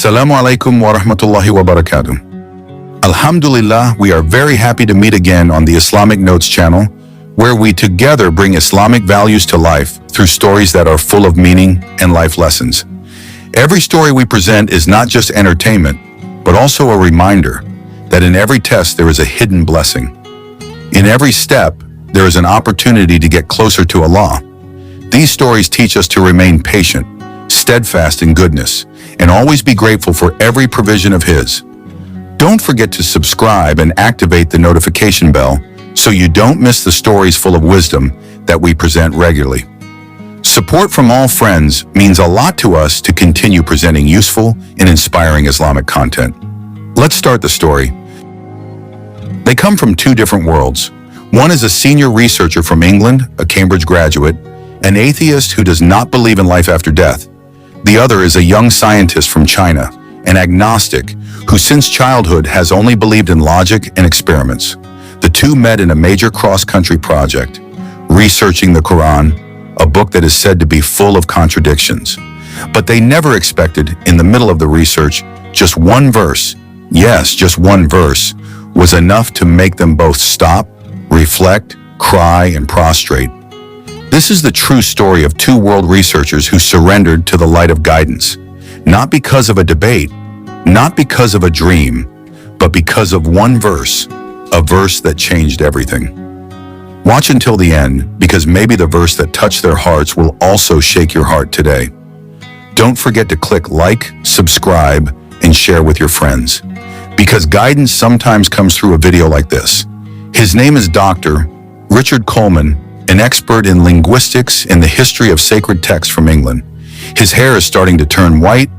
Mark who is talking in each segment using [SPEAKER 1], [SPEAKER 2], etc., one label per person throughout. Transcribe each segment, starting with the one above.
[SPEAKER 1] Assalamu alaikum wa rahmatullahi wa barakatuh. Alhamdulillah, we are very happy to meet again on the Islamic Notes channel, where we together bring Islamic values to life through stories that are full of meaning and life lessons. Every story we present is not just entertainment, but also a reminder that in every test there is a hidden blessing. In every step, there is an opportunity to get closer to Allah. These stories teach us to remain patient, steadfast in goodness, and always be grateful for every provision of His. Don't forget to subscribe and activate the notification bell so you don't miss the stories full of wisdom that we present regularly. Support from all friends means a lot to us to continue presenting useful and inspiring Islamic content. Let's start the story. They come from two different worlds. One is a senior researcher from England, a Cambridge graduate, an atheist who does not believe in life after death. The other is a young scientist from China, an agnostic, who since childhood has only believed in logic and experiments. The two met in a major cross-country project, researching the Qur'an, a book that is said to be full of contradictions. But they never expected, in the middle of the research, just one verse, yes, just one verse, was enough to make them both stop, reflect, cry, and prostrate. This is the true story of two world researchers who surrendered to the light of guidance, not because of a debate, not because of a dream, but because of one verse, a verse that changed everything. Watch until the end, because maybe the verse that touched their hearts will also shake your heart today. Don't forget to click like, subscribe, and share with your friends, because guidance sometimes comes through a video like this. His name is Dr. Richard Coleman, an expert in linguistics and the history of sacred texts from England. His hair is starting to turn white,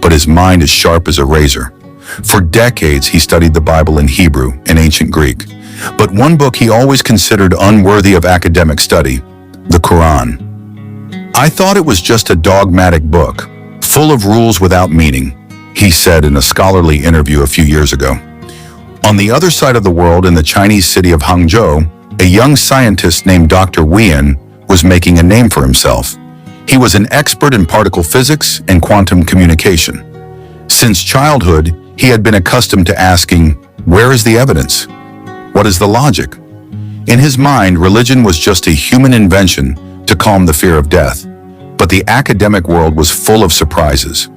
[SPEAKER 1] but his mind is sharp as a razor. For decades, he studied the Bible in Hebrew and ancient Greek. But one book he always considered unworthy of academic study, the Qur'an. "I thought it was just a dogmatic book, full of rules without meaning," he said in a scholarly interview a few years ago. On the other side of the world, in the Chinese city of Hangzhou, a young scientist named Dr. Wian was making a name for himself. He was an expert in particle physics and quantum communication. Since childhood, he had been accustomed to asking, "Where is the evidence? What is the logic?" In his mind, religion was just a human invention to calm the fear of death. But the academic world was full of surprises.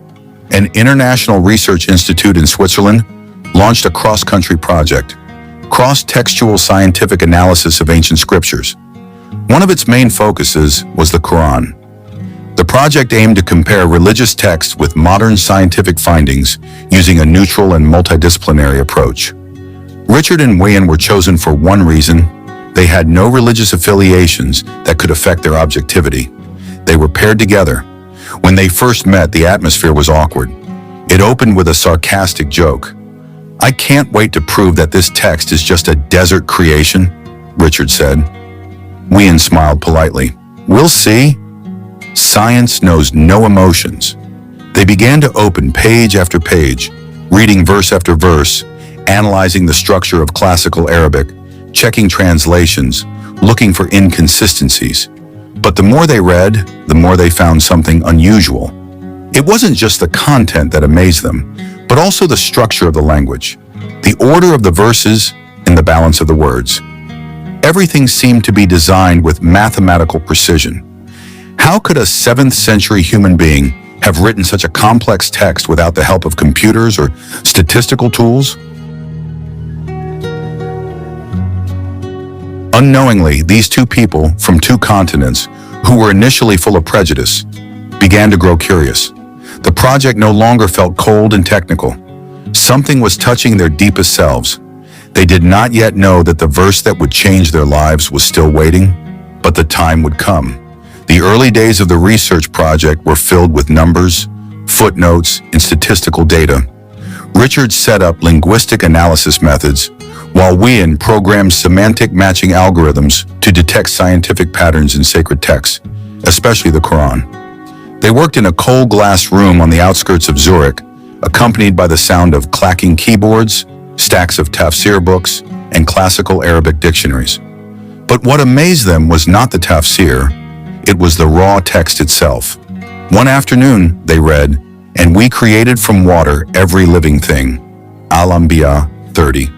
[SPEAKER 1] An international research institute in Switzerland launched a cross-country project, cross-textual scientific analysis of ancient scriptures. One of its main focuses was the Qur'an. The project aimed to compare religious texts with modern scientific findings using a neutral and multidisciplinary approach. Richard and Wian were chosen for one reason: they had no religious affiliations that could affect their objectivity. They were paired together. When they first met, the atmosphere was awkward. It opened with a sarcastic joke. "I can't wait to prove that this text is just a desert creation," Richard said. Wian smiled politely. "We'll see." Science knows no emotions. They began to open page after page, reading verse after verse, analyzing the structure of classical Arabic, checking translations, looking for inconsistencies. But the more they read, the more they found something unusual. It wasn't just the content that amazed them, but also the structure of the language, the order of the verses, and the balance of the words. Everything seemed to be designed with mathematical precision. How could a 7th century human being have written such a complex text without the help of computers or statistical tools? Unknowingly, these two people from two continents, who were initially full of prejudice, began to grow curious. The project no longer felt cold and technical. Something was touching their deepest selves. They did not yet know that the verse that would change their lives was still waiting, but the time would come. The early days of the research project were filled with numbers, footnotes, and statistical data. Richard set up linguistic analysis methods, while Wian programmed semantic matching algorithms to detect scientific patterns in sacred texts, especially the Qur'an. They worked in a cold glass room on the outskirts of Zurich, accompanied by the sound of clacking keyboards, stacks of tafsir books, and classical Arabic dictionaries. But what amazed them was not the tafsir, it was the raw text itself. One afternoon, they read, and we created from water every living thing. Al-Anbiya 30.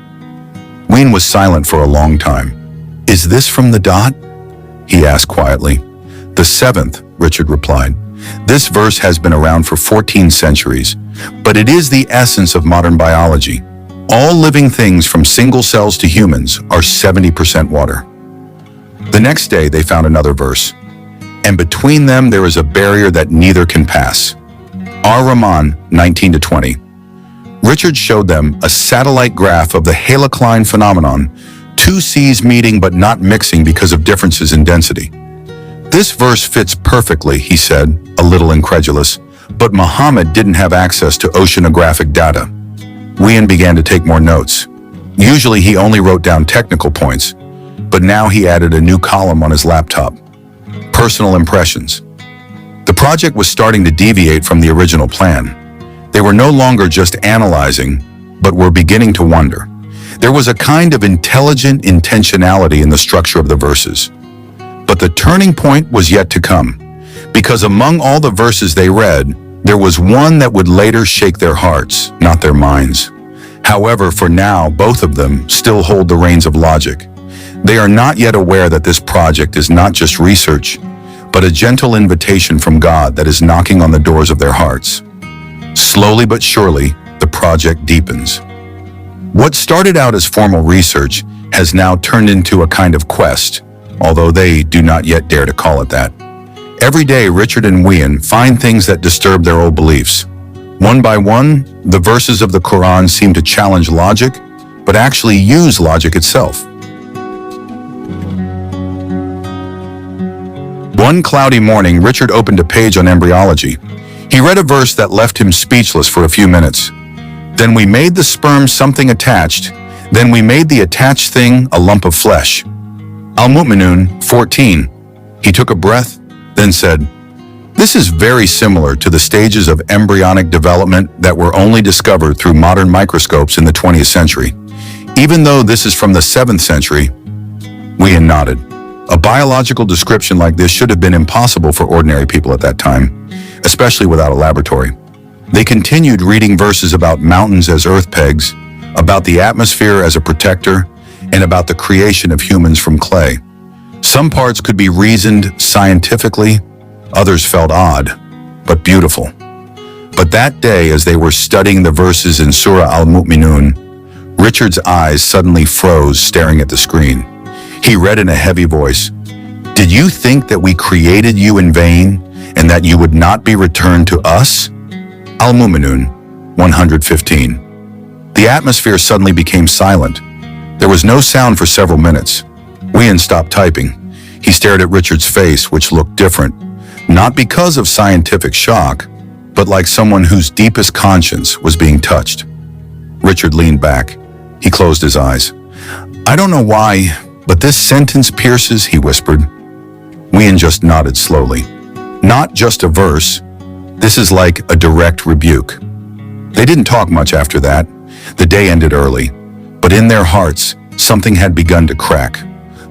[SPEAKER 1] Wien was silent for a long time. Is this from the dot? He asked quietly. The seventh, Richard replied. This verse has been around for 14 centuries, but it is the essence of modern biology. All living things from single cells to humans are 70% water. The next day they found another verse, and between them there is a barrier that neither can pass. Ar-Rahman 19-20. Richard showed them a satellite graph of the halocline phenomenon, two seas meeting but not mixing because of differences in density. This verse fits perfectly, he said, a little incredulous, but Muhammad didn't have access to oceanographic data. Wien began to take more notes. Usually he only wrote down technical points, but now he added a new column on his laptop. Personal impressions. The project was starting to deviate from the original plan. They were no longer just analyzing, but were beginning to wonder. There was a kind of intelligent intentionality in the structure of the verses. But the turning point was yet to come, because among all the verses they read, there was one that would later shake their hearts, not their minds. However, for now, both of them still hold the reins of logic. They are not yet aware that this project is not just research, but a gentle invitation from God that is knocking on the doors of their hearts. Slowly but surely, the project deepens. What started out as formal research has now turned into a kind of quest, although they do not yet dare to call it that. Every day, Richard and Wien find things that disturb their old beliefs. One by one, the verses of the Qur'an seem to challenge logic, but actually use logic itself. One cloudy morning, Richard opened a page on embryology. He read a verse that left him speechless for a few minutes. Then we made the sperm something attached. Then we made the attached thing a lump of flesh. Al-Mu'minun 14. He took a breath, then said, "This is very similar to the stages of embryonic development that were only discovered through modern microscopes in the 20th century. Even though this is from the 7th century, Wien nodded. A biological description like this should have been impossible for ordinary people at that time, especially without a laboratory. They continued reading verses about mountains as earth pegs, about the atmosphere as a protector, and about the creation of humans from clay. Some parts could be reasoned scientifically, others felt odd, but beautiful. But that day, as they were studying the verses in Surah Al-Mu'minun, Richard's eyes suddenly froze, staring at the screen. He read in a heavy voice, "Did you think that we created you in vain, and that you would not be returned to us?" Al-Mu'minun 115. The atmosphere suddenly became silent. There was no sound for several minutes. Wien stopped typing. He stared at Richard's face, which looked different, not because of scientific shock, but like someone whose deepest conscience was being touched. Richard leaned back. He closed his eyes. "I don't know why, but this sentence pierces," he whispered. Wien just nodded slowly. "Not just a verse. This is like a direct rebuke." They didn't talk much after that. The day ended early, but in their hearts, something had begun to crack.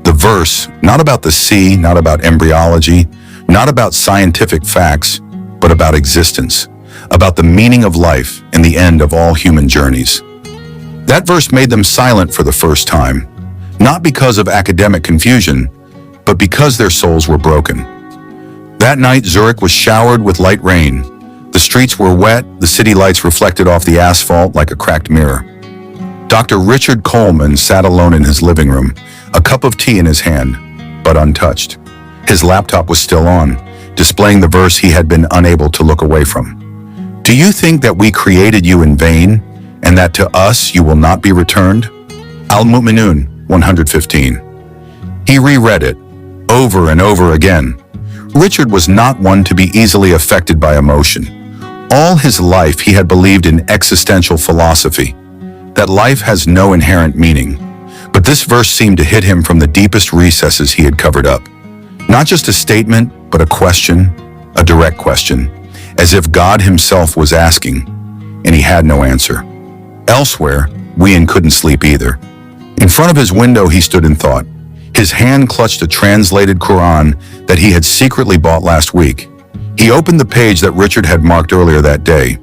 [SPEAKER 1] The verse, not about the sea, not about embryology, not about scientific facts, but about existence, about the meaning of life and the end of all human journeys. That verse made them silent for the first time, not because of academic confusion, but because their souls were broken. That night, Zurich was showered with light rain. The streets were wet, the city lights reflected off the asphalt like a cracked mirror. Dr. Richard Coleman sat alone in his living room, a cup of tea in his hand, but untouched. His laptop was still on, displaying the verse he had been unable to look away from. "Do you think that we created you in vain, and that to us you will not be returned?" Al-Mu'minun 115. He reread it, over and over again. Richard was not one to be easily affected by emotion. All his life he had believed in existential philosophy, that life has no inherent meaning. But this verse seemed to hit him from the deepest recesses he had covered up. Not just a statement, but a question, a direct question, as if God himself was asking, and he had no answer. Elsewhere, Wien couldn't sleep either. In front of his window he stood in thought. His hand clutched a translated Qur'an that he had secretly bought last week. He opened the page that Richard had marked earlier that day.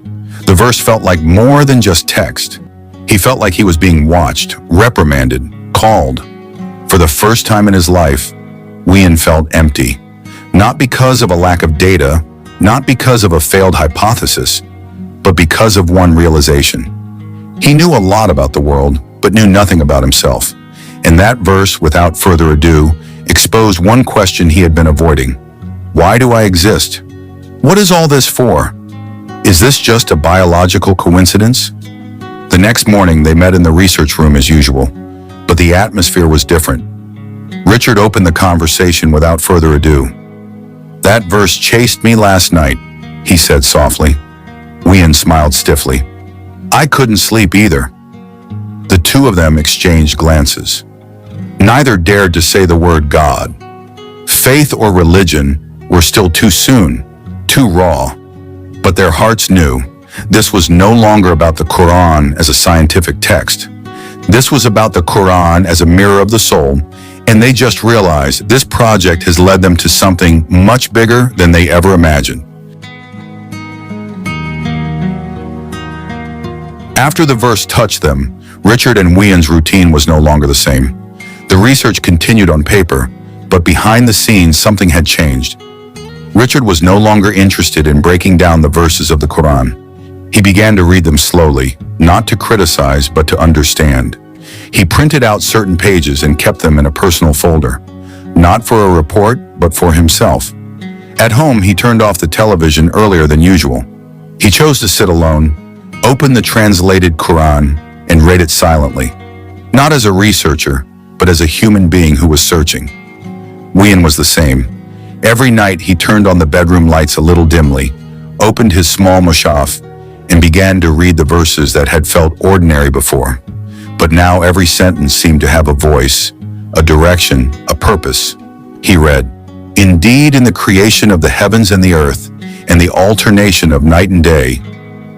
[SPEAKER 1] The verse felt like more than just text. He felt like he was being watched, reprimanded, called. For the first time in his life, Wian felt empty. Not because of a lack of data, not because of a failed hypothesis, but because of one realization. He knew a lot about the world, but knew nothing about himself. And that verse, without further ado, exposed one question he had been avoiding. Why do I exist? What is all this for? Is this just a biological coincidence? The next morning, they met in the research room as usual, but the atmosphere was different. Richard opened the conversation without further ado. That verse chased me last night, he said softly. Wian smiled stiffly. I couldn't sleep either. The two of them exchanged glances. Neither dared to say the word God. Faith or religion were still too soon, too raw. But their hearts knew this was no longer about the Qur'an as a scientific text. This was about the Qur'an as a mirror of the soul, and they just realized this project has led them to something much bigger than they ever imagined. After the verse touched them, Richard and Wian's routine was no longer the same. The research continued on paper, but behind the scenes something had changed. Richard was no longer interested in breaking down the verses of the Qur'an. He began to read them slowly, not to criticize, but to understand. He printed out certain pages and kept them in a personal folder, not for a report, but for himself. At home, he turned off the television earlier than usual. He chose to sit alone, open the translated Qur'an, and read it silently, not as a researcher, but as a human being who was searching. Wian was the same. Every night he turned on the bedroom lights a little dimly, opened his small mushaf, and began to read the verses that had felt ordinary before. But now every sentence seemed to have a voice, a direction, a purpose. He read, "Indeed, in the creation of the heavens and the earth, and the alternation of night and day,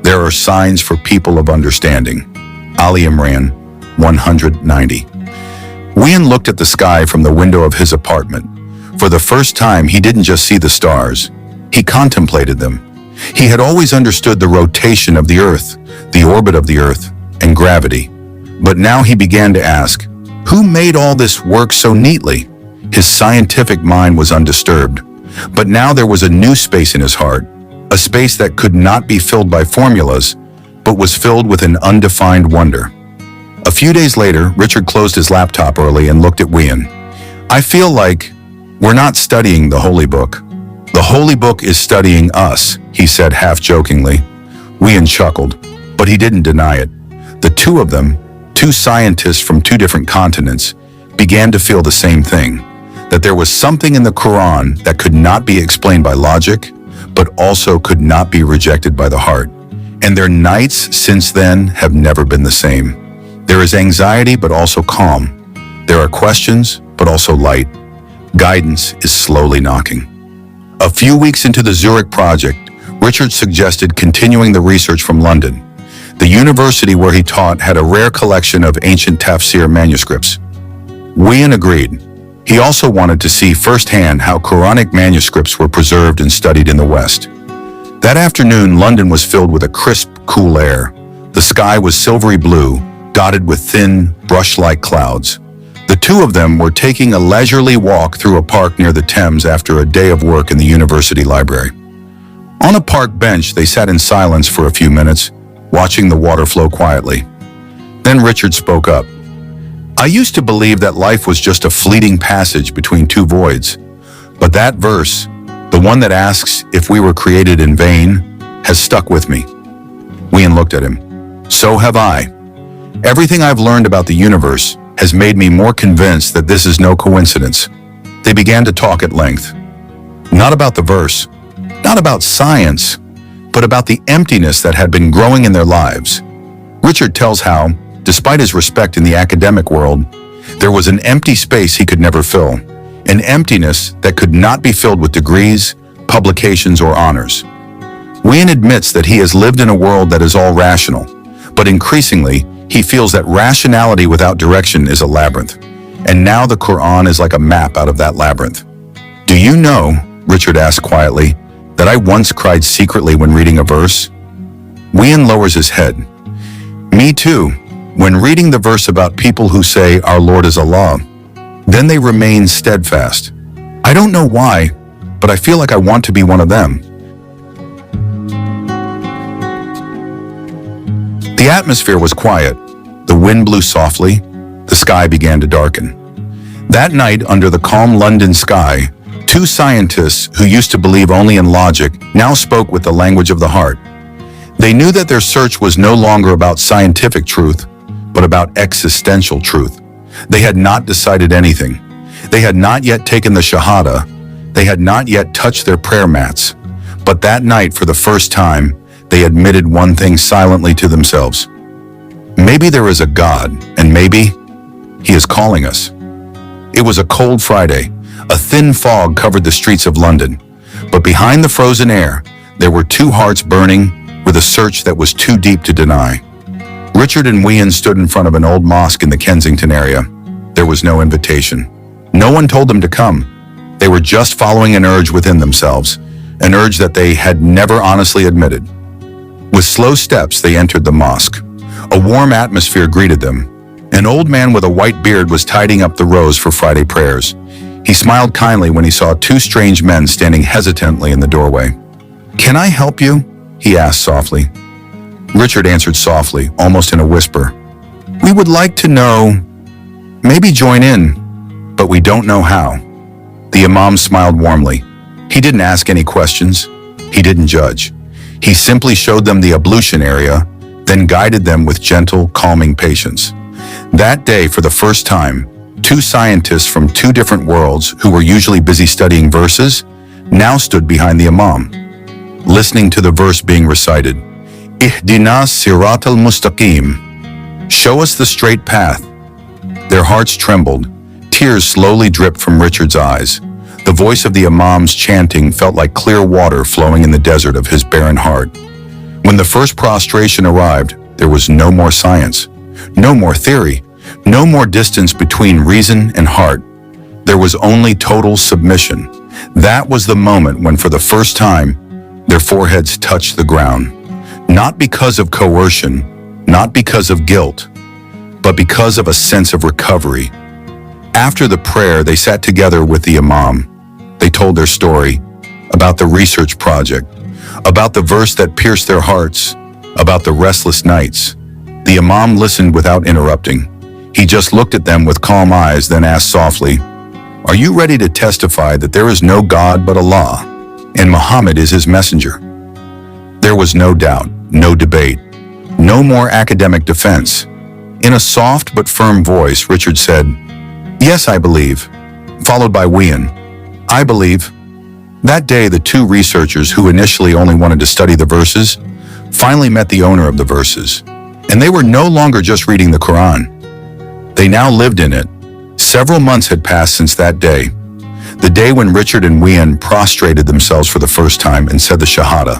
[SPEAKER 1] there are signs for people of understanding." Ali Imran 190. Wian looked at the sky from the window of his apartment. For the first time, he didn't just see the stars. He contemplated them. He had always understood the rotation of the earth, the orbit of the earth, and gravity. But now he began to ask, who made all this work so neatly? His scientific mind was undisturbed. But now there was a new space in his heart, a space that could not be filled by formulas, but was filled with an undefined wonder. A few days later, Richard closed his laptop early and looked at Wian. I feel like we're not studying the Holy Book. The Holy Book is studying us, he said half-jokingly. Wian chuckled, but he didn't deny it. The two of them, two scientists from two different continents, began to feel the same thing, that there was something in the Qur'an that could not be explained by logic, but also could not be rejected by the heart. And their nights since then have never been the same. There is anxiety, but also calm. There are questions, but also light. Guidance is slowly knocking. A few weeks into the Zurich project, Richard suggested continuing the research from London. The university where he taught had a rare collection of ancient tafsir manuscripts. Wian agreed. He also wanted to see firsthand how Quranic manuscripts were preserved and studied in the West. That afternoon, London was filled with a crisp, cool air. The sky was silvery blue, dotted with thin, brush-like clouds. The two of them were taking a leisurely walk through a park near the Thames after a day of work in the university library. On a park bench, they sat in silence for a few minutes, watching the water flow quietly. Then Richard spoke up. I used to believe that life was just a fleeting passage between two voids, but that verse, the one that asks if we were created in vain, has stuck with me. Wian looked at him. So have I. Everything I've learned about the universe has made me more convinced that this is no coincidence. They began to talk at length. Not about the verse, not about science, but about the emptiness that had been growing in their lives. Richard tells how, despite his respect in the academic world, there was an empty space he could never fill, an emptiness that could not be filled with degrees, publications, or honors. Wian admits that he has lived in a world that is all rational, but increasingly, he feels that rationality without direction is a labyrinth, and now the Qur'an is like a map out of that labyrinth. Do you know, Richard asked quietly, that I once cried secretly when reading a verse? Wian lowers his head. Me too, when reading the verse about people who say our Lord is Allah. Then they remain steadfast. I don't know why, but I feel like I want to be one of them. The atmosphere was quiet. The wind blew softly. The sky began to darken. That night, under the calm London sky, two scientists who used to believe only in logic now spoke with the language of the heart. They knew that their search was no longer about scientific truth, but about existential truth. They had not decided anything. They had not yet taken the Shahada. They had not yet touched their prayer mats. But that night, for the first time, they admitted one thing silently to themselves. Maybe there is a God, and maybe He is calling us. It was a cold Friday. A thin fog covered the streets of London. But behind the frozen air, there were two hearts burning with a search that was too deep to deny. Richard and Wian stood in front of an old mosque in the Kensington area. There was no invitation. No one told them to come. They were just following an urge within themselves, an urge that they had never honestly admitted. With slow steps, they entered the mosque. A warm atmosphere greeted them. An old man with a white beard was tidying up the rows for Friday prayers. He smiled kindly when he saw two strange men standing hesitantly in the doorway. "Can I help you?" he asked softly. Richard answered softly, almost in a whisper. "We would like to know, maybe join in, but we don't know how." The Imam smiled warmly. He didn't ask any questions. He didn't judge. He simply showed them the ablution area, then guided them with gentle, calming patience. That day, for the first time, two scientists from two different worlds who were usually busy studying verses now stood behind the Imam, listening to the verse being recited. Ihdina sirat al-mustaqim. Show us the straight path. Their hearts trembled. Tears slowly dripped from Richard's eyes. The voice of the Imam's chanting felt like clear water flowing in the desert of his barren heart. When the first prostration arrived, there was no more science, no more theory, no more distance between reason and heart. There was only total submission. That was the moment when, for the first time, their foreheads touched the ground. Not because of coercion, not because of guilt, but because of a sense of recovery. After the prayer, they sat together with the Imam. They told their story, about the research project, about the verse that pierced their hearts, about the restless nights. The Imam listened without interrupting. He just looked at them with calm eyes, then asked softly, "Are you ready to testify that there is no God but Allah, and Muhammad is his messenger?" There was no doubt, no debate, no more academic defense. In a soft but firm voice, Richard said, "Yes, I believe," followed by Wian, "I believe." That day, the two researchers who initially only wanted to study the verses finally met the owner of the verses, and they were no longer just reading the Qur'an. They now lived in it. Several months had passed since that day, the day when Richard and Wian prostrated themselves for the first time and said the Shahada.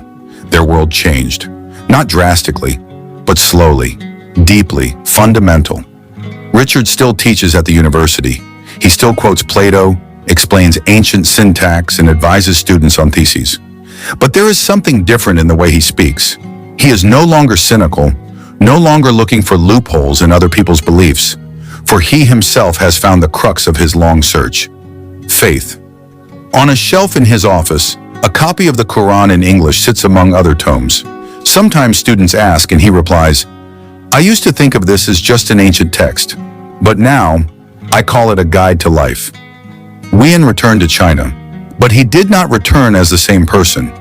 [SPEAKER 1] Their world changed, not drastically, but slowly, deeply, fundamental. Richard still teaches at the university. He still quotes Plato, explains ancient syntax, and advises students on theses. But there is something different in the way he speaks. He is no longer cynical, no longer looking for loopholes in other people's beliefs, for he himself has found the crux of his long search: faith. On a shelf in his office, a copy of the Qur'an in English sits among other tomes. Sometimes students ask, and he replies, "I used to think of this as just an ancient text, but now I call it a guide to life." Wian returned to China, but he did not return as the same person.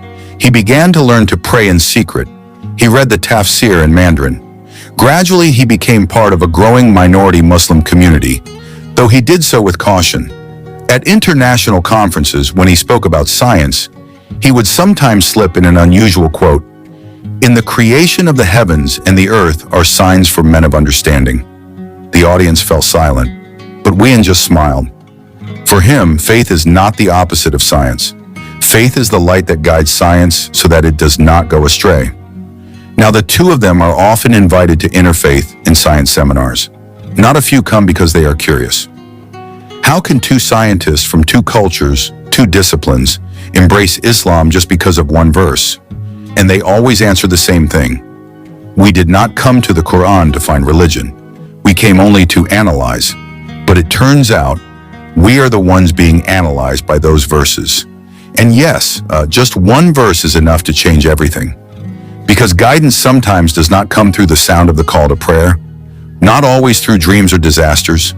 [SPEAKER 1] He began to learn to pray in secret. He read the tafsir in Mandarin. Gradually, he became part of a growing minority Muslim community, though he did so with caution. At international conferences, when he spoke about science, he would sometimes slip in an unusual quote, "In the creation of the heavens and the earth are signs for men of understanding." The audience fell silent, but Wian just smiled. For him, faith is not the opposite of science. Faith is the light that guides science so that it does not go astray. Now, the two of them are often invited to interfaith in science seminars. Not a few come because they are curious. How can two scientists from two cultures, two disciplines, embrace Islam just because of one verse. And they always answer the same thing. We did not come to the Qur'an to find religion. We came only to analyze. But it turns out, we are the ones being analyzed by those verses. And yes, just one verse is enough to change everything. Because guidance sometimes does not come through the sound of the call to prayer, not always through dreams or disasters,